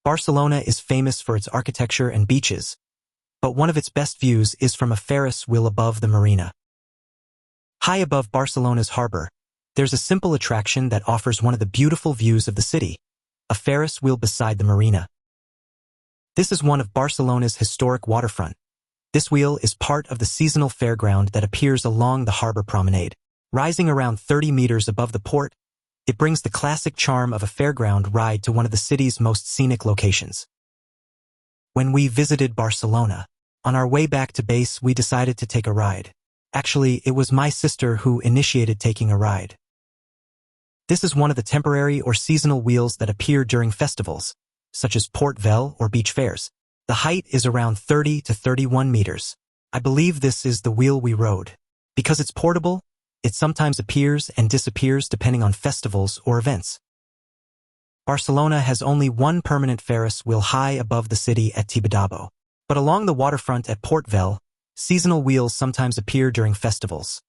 Barcelona is famous for its architecture and beaches, but one of its best views is from a Ferris wheel above the marina. High above Barcelona's harbor, there's a simple attraction that offers one of the beautiful views of the city, a Ferris wheel beside the marina. This is one of Barcelona's historic waterfront. This wheel is part of the seasonal fairground that appears along the harbor promenade. Rising around 30 meters above the port, it brings the classic charm of a fairground ride to one of the city's most scenic locations. When we visited Barcelona, on our way back to base we decided to take a ride. Actually, it was my sister who initiated taking a ride. This is one of the temporary or seasonal wheels that appear during festivals, such as Port Vell or beach fairs. The height is around 30 to 31 meters. I believe this is the wheel we rode. Because it's portable, it sometimes appears and disappears depending on festivals or events. Barcelona has only one permanent Ferris wheel high above the city at Tibidabo. But along the waterfront at Port Vell, seasonal wheels sometimes appear during festivals,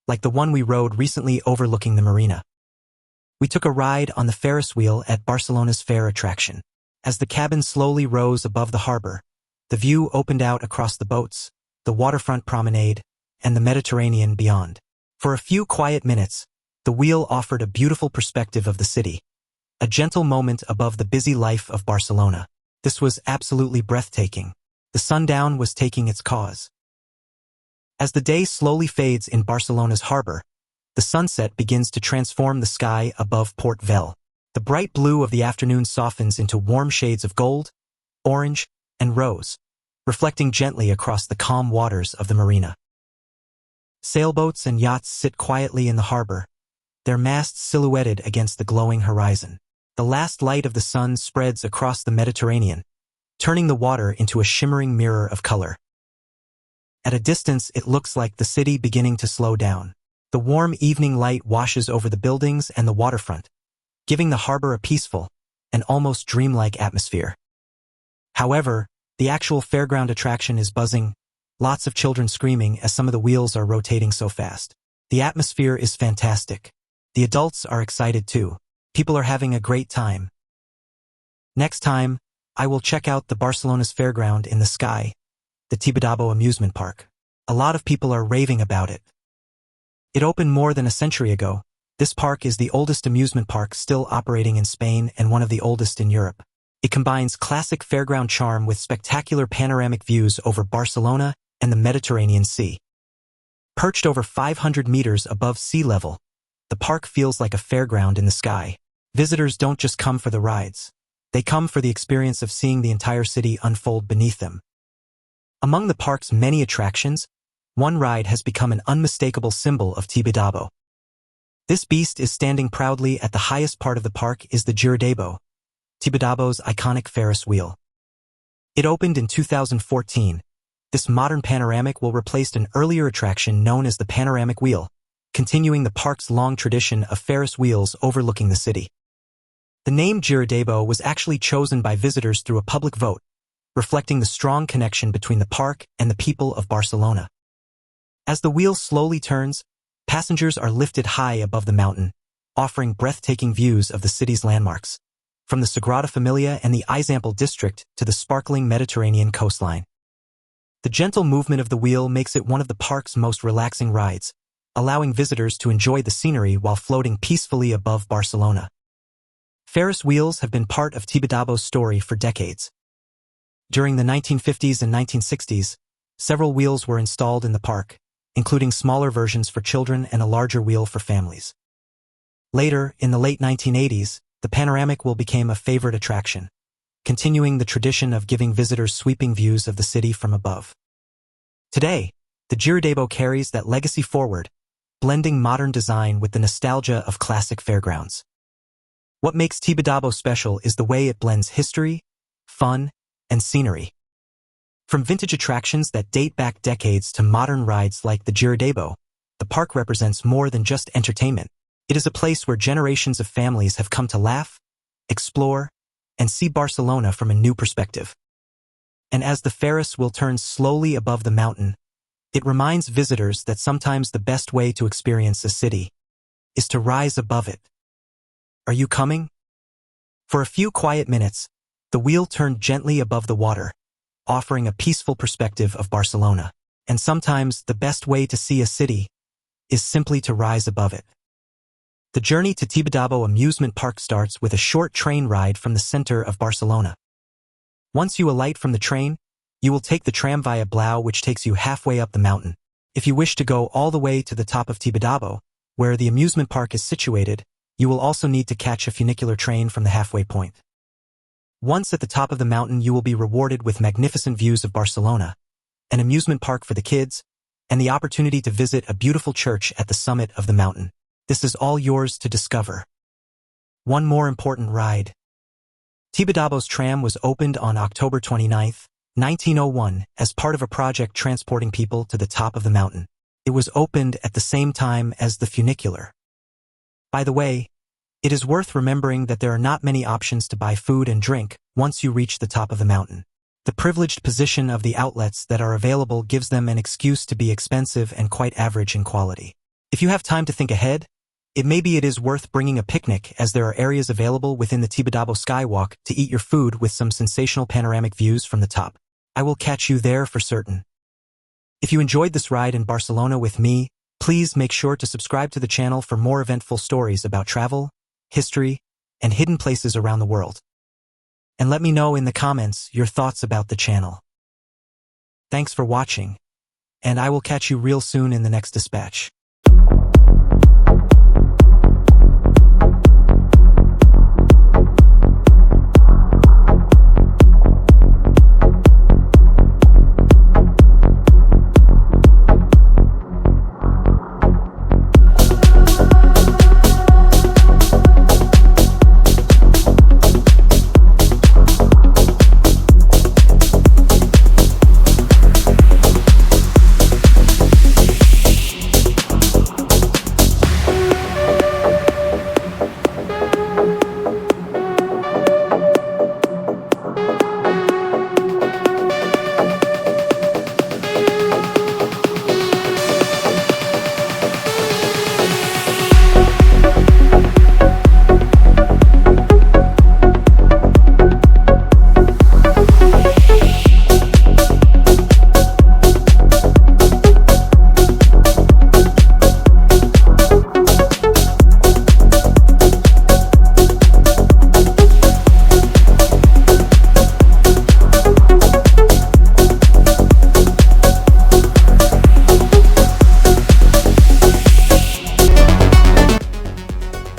like the one we rode recently overlooking the marina. We took a ride on the Ferris wheel at Barcelona's Fair attraction. As the cabin slowly rose above the harbor, the view opened out across the boats, the waterfront promenade, and the Mediterranean beyond. For a few quiet minutes, the wheel offered a beautiful perspective of the city, a gentle moment above the busy life of Barcelona. This was absolutely breathtaking. The sundown was taking its cause. As the day slowly fades in Barcelona's harbor, the sunset begins to transform the sky above Port Vell. The bright blue of the afternoon softens into warm shades of gold, orange, and rose, reflecting gently across the calm waters of the marina. Sailboats and yachts sit quietly in the harbor, their masts silhouetted against the glowing horizon. The last light of the sun spreads across the Mediterranean, turning the water into a shimmering mirror of color. At a distance, it looks like the city beginning to slow down. The warm evening light washes over the buildings and the waterfront, giving the harbor a peaceful and almost dreamlike atmosphere. However, the actual fairground attraction is buzzing, lots of children screaming as some of the wheels are rotating so fast. The atmosphere is fantastic. The adults are excited too. People are having a great time. Next time, I will check out the Barcelona's fairground in the sky, the Tibidabo amusement park. A lot of people are raving about it. It opened more than a century ago. This park is the oldest amusement park still operating in Spain and one of the oldest in Europe. It combines classic fairground charm with spectacular panoramic views over Barcelona and the Mediterranean Sea. Perched over 500 meters above sea level, the park feels like a fairground in the sky. Visitors don't just come for the rides. They come for the experience of seeing the entire city unfold beneath them. Among the park's many attractions, one ride has become an unmistakable symbol of Tibidabo. This beast is standing proudly at the highest part of the park is the Giradabo, Tibidabo's iconic Ferris wheel. It opened in 2014. This modern panoramic will replace an earlier attraction known as the Panoramic Wheel, continuing the park's long tradition of Ferris wheels overlooking the city. The name Giradabo was actually chosen by visitors through a public vote, reflecting the strong connection between the park and the people of Barcelona. As the wheel slowly turns, passengers are lifted high above the mountain, offering breathtaking views of the city's landmarks, from the Sagrada Familia and the Eixample district to the sparkling Mediterranean coastline. The gentle movement of the wheel makes it one of the park's most relaxing rides, allowing visitors to enjoy the scenery while floating peacefully above Barcelona. Ferris wheels have been part of Tibidabo's story for decades. During the 1950s and 1960s, several wheels were installed in the park, including smaller versions for children and a larger wheel for families. Later, in the late 1980s, the panoramic wheel became a favorite attraction, continuing the tradition of giving visitors sweeping views of the city from above. Today, the Giradabo carries that legacy forward, blending modern design with the nostalgia of classic fairgrounds. What makes Tibidabo special is the way it blends history, fun, and scenery. From vintage attractions that date back decades to modern rides like the Giradabo, the park represents more than just entertainment. It is a place where generations of families have come to laugh, explore, and see Barcelona from a new perspective. And as the Ferris wheel turns slowly above the mountain, it reminds visitors that sometimes the best way to experience a city is to rise above it. Are you coming? For a few quiet minutes, The wheel turned gently above the water, offering a peaceful perspective of Barcelona. And sometimes the best way to see a city is simply to rise above it. The journey to Tibidabo amusement park starts with a short train ride from the center of Barcelona. Once you alight from the train, you will take the tram via Blau, which takes you halfway up the mountain. If you wish to go all the way to the top of Tibidabo, where the amusement park is situated, you will also need to catch a funicular train from the halfway point. Once at the top of the mountain, you will be rewarded with magnificent views of Barcelona, an amusement park for the kids, and the opportunity to visit a beautiful church at the summit of the mountain. This is all yours to discover. One more important ride. Tibidabo's tram was opened on October 29, 1901, as part of a project transporting people to the top of the mountain. It was opened at the same time as the funicular. By the way, it is worth remembering that there are not many options to buy food and drink once you reach the top of the mountain. The privileged position of the outlets that are available gives them an excuse to be expensive and quite average in quality. If you have time to think ahead, it is worth bringing a picnic, as there are areas available within the Tibidabo Skywalk to eat your food with some sensational panoramic views from the top. I will catch you there for certain. If you enjoyed this ride in Barcelona with me, please make sure to subscribe to the channel for more eventful stories about travel, history, and hidden places around the world. And let me know in the comments your thoughts about the channel. Thanks for watching, and I will catch you real soon in the next dispatch.